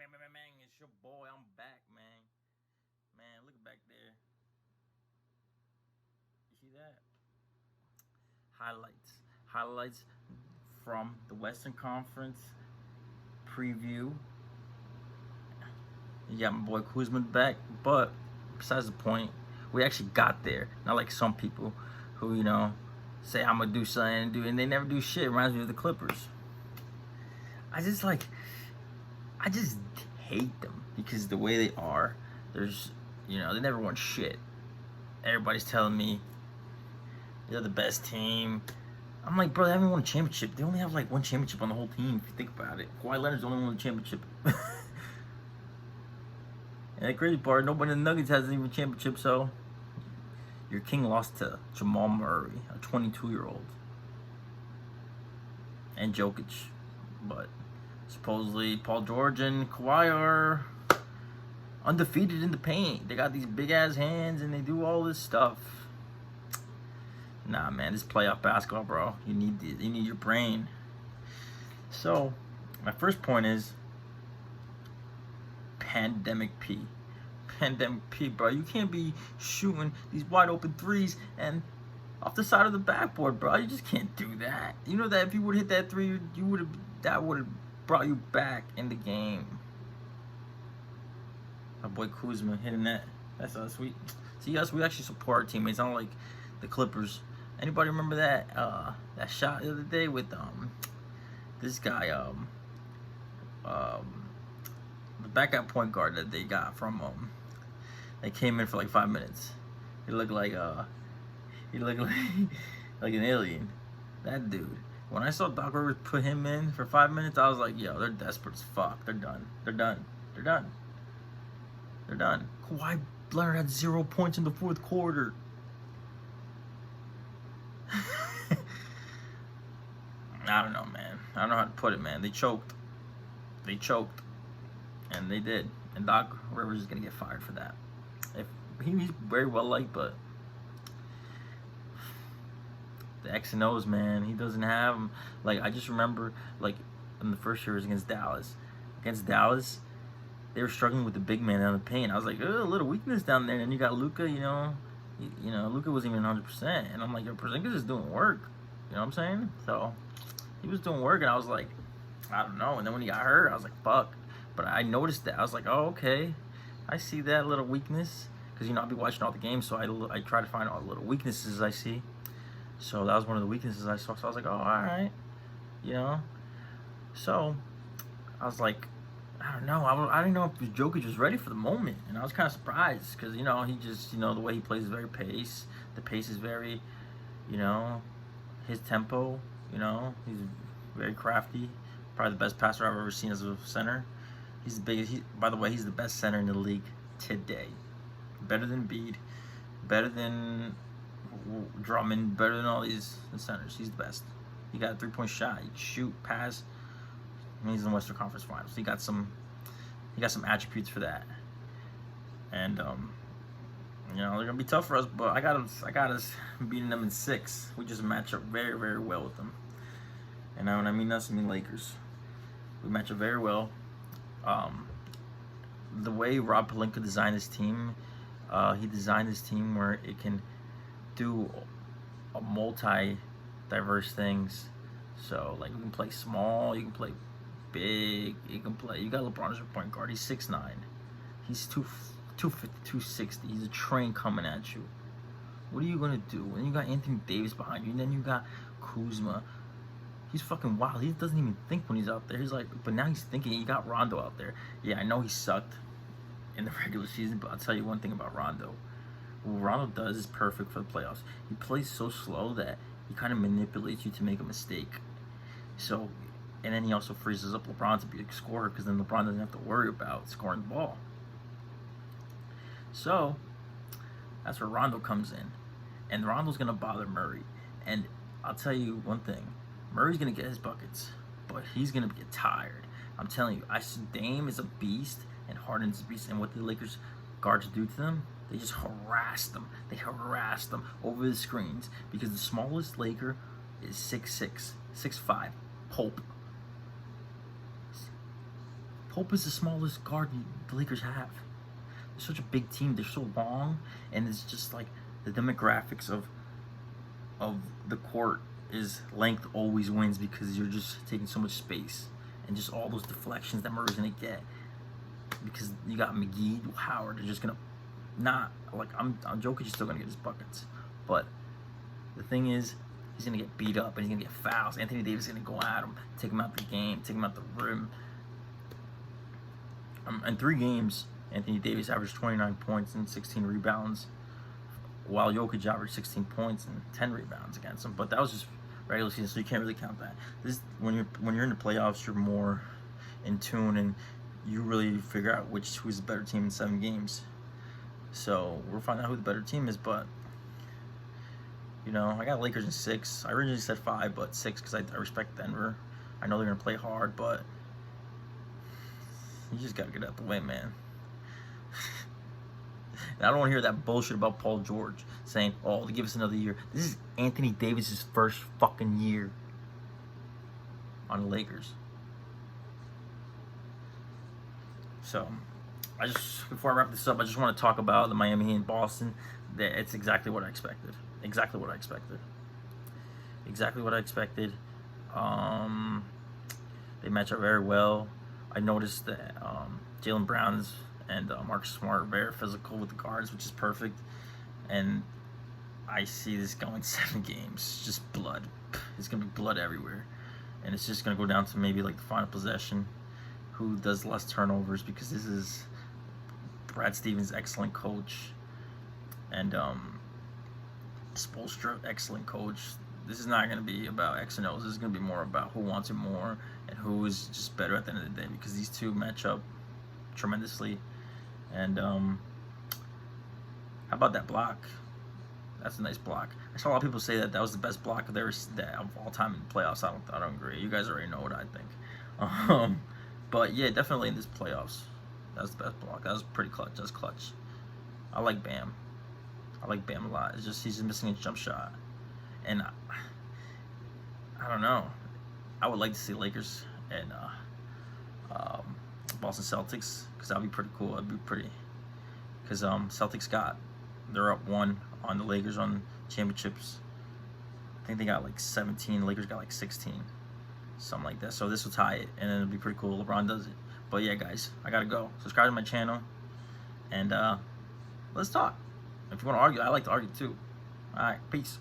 bang. It's your boy. I'm back, man. Man, look back there. You see that? Highlights. Highlights from the Western Conference preview. You got my boy Kuzma back, but besides the point, we actually got there. Not like some people who, say I'm gonna do something and they never do shit. Reminds me of the Clippers. I just like I just hate them because the way they are. There's they never won shit. Everybody's telling me they're the best team. I'm like, bro, they haven't won a championship. They only have like one championship on the whole team, if you think about it. Kawhi Leonard's the only one won a championship. And the crazy part, nobody in the Nuggets has even a championship, so your king lost to Jamal Murray, a 22-year-old. And Jokic. But supposedly Paul George and Kawhi are undefeated in the paint. They got these big ass hands and they do all this stuff. Nah, man, this playoff basketball, bro. You need your brain. So, my first point is Pandemic P. Pandemic P, bro. You can't be shooting these wide open threes and off the side of the backboard, bro. You just can't do that. You know that if you would hit that three, that would have brought you back in the game. My boy Kuzma hitting that. That's so sweet. See, us, we actually support our teammates. I don't like the Clippers. Anybody remember that that shot the other day with this guy the backup point guard that they got from they came in for like 5 minutes. He looked like like an alien. That dude. When I saw Doc Rivers put him in for 5 minutes, I was like, yo, they're desperate as fuck. They're done. They're done. They're done. They're done. Kawhi Leonard had 0 points in the fourth quarter. I don't know, man. I don't know how to put it, man. They choked. They choked. And they did. And Doc Rivers is going to get fired for that. He's very well liked, but the X and O's, man, he doesn't have them. Like, I just remember, like, in the first series against Dallas. Against Dallas, they were struggling with the big man down the paint. I was like, a little weakness down there. And then you got Luka, Luka wasn't even 100%. And I'm like, yo, Porzingis is doing work. You know what I'm saying? So, he was doing work, and I was like, I don't know. And then when he got hurt, I was like, fuck. But I noticed that. I was like, oh, okay. I see that little weakness. Because, I'll be watching all the games, so I try to find all the little weaknesses I see. So that was one of the weaknesses I saw. So I was like, oh, all right. So I was like, I don't know. I didn't know if Jokic was ready for the moment. And I was kind of surprised because, he just, the way he plays is very pace. The pace is very, his tempo, he's very crafty. Probably the best passer I've ever seen as a center. He's the biggest. By the way, he's the best center in the league today. Better than Embiid, better than Drummond, better than all these centers. He's the best. He got a 3-point shot. He can shoot, pass. He's in the Western Conference Finals. He got some attributes for that. And they're gonna be tough for us. But I got us beating them in 6. We just match up very, very well with them. And when I mean us, I mean Lakers. We match up very well. The way Rob Pelinka designed his team, he designed his team where it can do a multi-diverse things. So, like, you can play small, you can play big, you got LeBron as your point guard. He's 6'9". He's 250, 260. He's a train coming at you. What are you going to do? And you got Anthony Davis behind you, and then you got Kuzma. He's fucking wild. He doesn't even think when he's out there. He's like, but now he's thinking. He got Rondo out there. Yeah, I know he sucked in the regular season, but I'll tell you one thing about Rondo. What Rondo does is perfect for the playoffs. He plays so slow that he kind of manipulates you to make a mistake. So, and then he also freezes up LeBron to be a scorer because then LeBron doesn't have to worry about scoring the ball. So, that's where Rondo comes in. And Rondo's going to bother Murray. And I'll tell you one thing. Murray's going to get his buckets, but he's going to get tired. I'm telling you, Dame is a beast and Harden's a beast. And what the Lakers guards do to them, they just harass them. They harass them over the screens because the smallest Laker is 6'6", 6'5", Pope. Pope is the smallest guard the Lakers have. They're such a big team. They're so long, and it's just like the demographics of the court is length always wins because you're just taking so much space and just all those deflections that Murray's gonna get because you got McGee, Howard are just gonna not like I'm Jokic is still gonna get his buckets, but the thing is he's gonna get beat up and he's gonna get fouls. Anthony Davis is gonna go at him, take him out the game, take him out the rim. In 3 games, Anthony Davis averaged 29 points and 16 rebounds, while Jokic averaged 16 points and 10 rebounds against him. But that was just regular season, so you can't really count that. This when you're in the playoffs, you're more in tune and you really figure out who's the better team in 7 games. So we'll find out who the better team is. But you know, I got Lakers in 6. I originally said 5, but 6 because I respect Denver. I know they're gonna play hard, but you just gotta get out the way, man. And I don't want to hear that bullshit about Paul George saying, "Oh, to give us another year." This is Anthony Davis's first fucking year on the Lakers. So, before I wrap this up, I just want to talk about the Miami Heat and Boston. That it's exactly what I expected. Exactly what I expected. Exactly what I expected. They match up very well. I noticed that Jaylen Brown's and Marcus Smart are very physical with the guards, which is perfect. And I see this going 7 games, just blood. It's gonna be blood everywhere, and it's just gonna go down to maybe like the final possession, who does less turnovers, because this is Brad Stevens, excellent coach, and Spoelstra, excellent coach. This is not gonna be about X and O's. This is gonna be more about who wants it more and who is just better at the end of the day, because these two match up tremendously. And how about that block? That's a nice block. I saw a lot of people say that was the best block of all time in the playoffs. I don't agree. You guys already know what I think. But yeah, definitely in this playoffs, that was the best block. That was pretty clutch. That was clutch. I like Bam. I like Bam a lot. It's just he's missing a jump shot, and I don't know. I would like to see Lakers and Boston Celtics, because that'd be pretty cool. That'd be pretty, because Celtics they're up 1 on the Lakers on championships. I think they got like 17. Lakers got like 16, something like that. So this will tie it, and then it'll be pretty cool. LeBron does it. But yeah, guys, I gotta go. Subscribe to my channel, and let's talk. If you want to argue, I like to argue too. All right, peace.